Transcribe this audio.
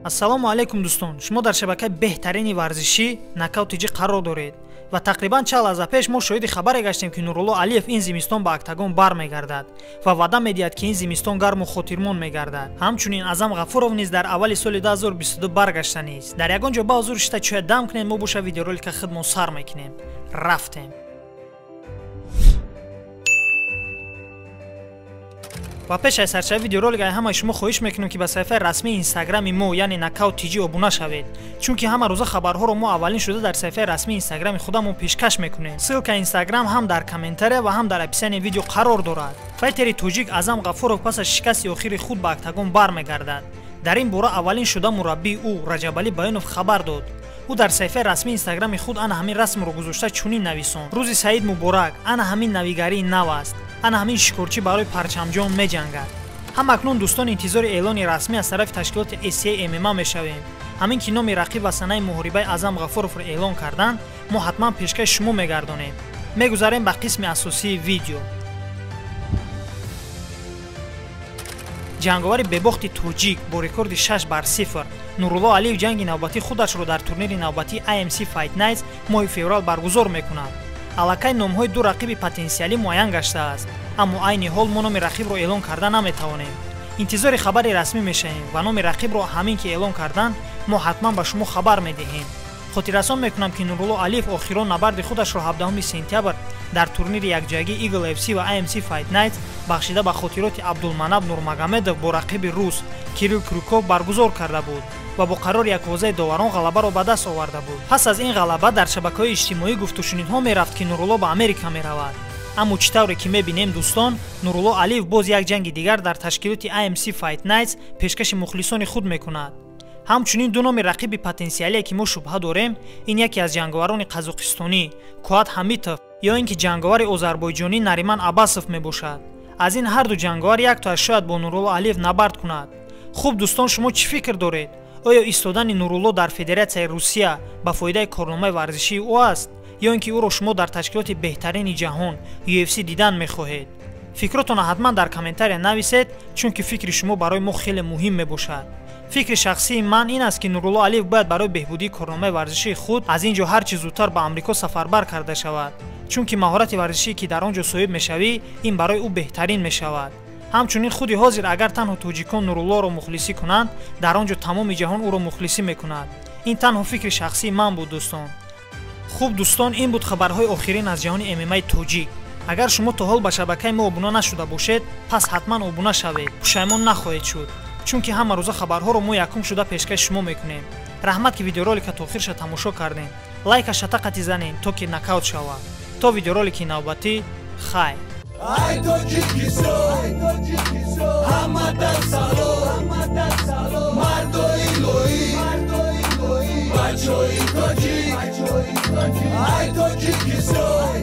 ассалому алайкум дӯстон, шумо дар шабакаи беҳтарини варзишӣ нокаутиҷӣ қарор доред ва тақрибан 4 лаҳза пеш мо шоҳиди хабаре гаштем ки Нурулло Алиев ин зимистон ба октагон бармегардад ва ваъда медиҳад ки ин зимистон гарму хотирмон мегардад. ҳамчунин Азам Гафуров низ дар аввали соли 2022 баргашта низ. дар ягон ҷо ба ҳузури шита чоя дам кунем, мо боша видеоролика хидмон сар мекунем. рафтем. ва пеш аз сарчаи видеоролика ҳамаи шумо хоҳиш мекунем ки ба саҳифаи расмии инстаграми мо яъне нокаутиҷӣ обуна шавед, чунки ҳама рӯза хабарҳоро мо аввалин шуда дар саҳифаи расмии инстаграми худамон пешкаш мекунем. ссилкаи инстаграм ҳам дар комментария ва ҳам дар описанияи видео қарор дорад. файтери тоҷик Азам Гафуров пас аз шикасти охири худ ба октагон бармегардад. дар ин бора аввалин шуда мураббии ӯ Раҷабалӣ Баёнов хабар дод. ӯ дар саҳифаи расмии инстаграми худ ана ҳамин расмро гузошта чунин нависонд: рӯзи Саид муборак, ана ҳамин навигарии нав аст, ана ҳамин шикорчӣ барои парчамҷон меҷангад. ҳам акнун дӯстон интизори эълони расмӣ аз тарафи ташкилоти SCMMA мешавем. ҳамин ки номи рақиб ва санаи муҳорибаи Азам Гафуровро эълон кардан, мо ҳатман пешкаши шумо мегардонем. мегузарем ба қисми асосии видео. ҷанговари бебохти тоҷик бо рекорди 6-0 Нурулло Алиев ҷанги навбатии худашро дар турнири навбатии IMC Fight Nights моҳи феврал баргузор мекунад. аллакай номҳои ду рақиби потенсиалӣ муайян гаштааст, аммо айни ҳол мо номи рақибро эълон карда наметавонем. интизори хабари расмӣ мешавем ва номи рақибро ҳамин ки эълон кардан мо ҳатман ба шумо хабар медиҳем. хотиррасон мекунам ки Нурулло Алиев охирон набарди худашро 17 сентябр дар турнири якҷоягии Eagle FC ва IMC Fight Nights бахшида ба хотироти Абдулманаб Нурмагомедов бо рақиби рус КИРИЛЛ баргузор карда буд ва бо қарори яквозаи доварон ғалабаро ба даст оварда буд. пас аз ин ғалаба дар шабакаҳои иҷтимоӣ гуфтушунидҳо мерафт ки Нурулло ба Америка меравад. аммо чӣ тавре ки мебинем дӯстон, Нурулло Алиев боз як ҷанги дигар дар ташкилоти IMC Fight Nights пешкаши мухлисони худ мекунад. ҳамчунин ду номи рақиби потенсиалие ки мо шубҳа дорем, ин яке аз ҷанговарони қазоқистонӣ Куат Ҳамитов ё ин ки ҷанговари озарбойҷонӣ Нариман Аббасов мебошад. аз ин ҳар ду ҷанговар яктоаш шояд бо Нурулло Алиев набард кунад. хуб дӯстон, шумо чӣ фикр доред? оё истодани Нурулло дар Федератсияи Русия ба фоидаи корномаи варзишии ӯ аст ё ин ки ӯро шумо дар ташкилоти беҳтарини ҷаҳон UFC дидан мехоҳед? фикротонро ҳатман дар комментария нависед, чунки фикри шумо барои мо хеле муҳим мебошад. фикри шахсии ман ин аст ки Нурулло Алиев бояд барои беҳбудии корномаи варзишии худ аз ин ҷо ҳар чӣ зудтар ба Амрико сафарбар карда шавад, чунки маҳорати варзишие ки дар он ҷо соҳиб мешавӣ, ин барои ӯ беҳтарин мешавад. ҳамчунин худи ҳозир агар танҳо тоҷикон Нуруллоро мухлисӣ кунанд, дар он ҷо тамоми ҷаҳон ӯро мухлисӣ мекунад. ин танҳо фикри шахсии ман буд дӯстон. хуб дӯстон, ин буд хабарҳои охирин аз ҷаҳони ММАи тоҷик. агар шумо то ҳол ба шабакаи мо обуна нашуда бошед, пас ҳатман обуна шавед, пушаймон нахоҳед шуд, чунки ҳама рӯза хабарҳоро мо якум шуда пешкаши шумо мекунем. раҳмат ки видеоролика то охирша тамошо кардем. лайка шатақати занед то ки нокаут шавад. то видеоролики навбатӣ, хайр. ай тоҷикистон, ҳамадан салом, мардои лоӣ, бачаҳои тоҷик, ай тоҷикистон.